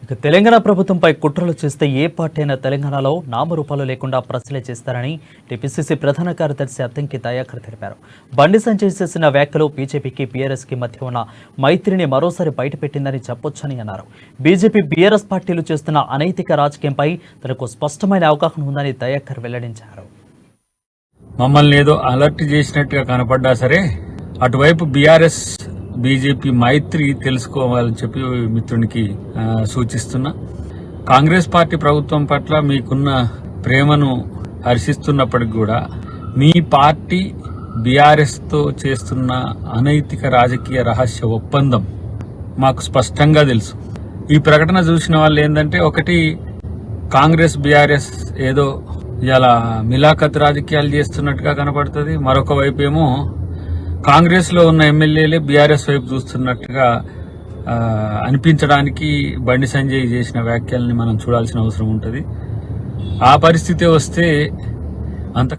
ఇక తెలంగాణ ప్రభుత్వంపై కుట్రలు చేస్తే ఏ పార్టీ అయినా తెలంగాణలో నామరూపాలు లేకుండా ప్రశ్నలే చేస్తారని టీపీసీసీ ప్రధాన కార్యదర్శి అద్దంకి దయాకర్ తెలిపారు. బండి సంజయ్ చేసిన వ్యాఖ్యలు బీజేపీకి బీఆర్ఎస్కి మధ్య ఉన్న మైత్రిని మరోసారి బయటపెట్టిందని చెప్పొచ్చని అన్నారు. బీజేపీ బీఆర్ఎస్ పార్టీలు చేస్తున్న అనైతిక రాజకీయంపై తనకు స్పష్టమైన అవగాహన ఉందని దయాకర్ వెల్లడించారు. మమ్మల్ని ఏదో అలర్ట్ చేసినట్టుగా కనపడ్డా సరే అటువైపు బీఆర్ఎస్ బీజేపీ మైత్రి తెలుసుకోవాలని చెప్పి మిత్రునికి సూచిస్తున్నా. కాంగ్రెస్ పార్టీ ప్రభుత్వం పట్ల మీకున్న ప్రేమను హర్షిస్తున్నప్పటికీ కూడా మీ పార్టీ బీఆర్ఎస్ తో చేస్తున్న అనైతిక రాజకీయ రహస్య ఒప్పందం మాకు స్పష్టంగా తెలుసు. ఈ ప్రకటన చూసిన వాళ్ళు ఏంటంటే, ఒకటి కాంగ్రెస్ బీఆర్ఎస్ ఏదో ఇలా మిలాఖత్ రాజకీయాలు చేస్తున్నట్టుగా కనపడుతుంది, మరొక వైపు ఏమో కాంగ్రెస్ లో ఉన్న ఎమ్మెల్యేలే బీఆర్ఎస్ వైపు చూస్తున్నట్టుగా అనిపించడానికి బండి సంజయ్ చేసిన వ్యాఖ్యల్ని మనం చూడాల్సిన అవసరం ఉంటుంది. ఆ పరిస్థితి వస్తే అంత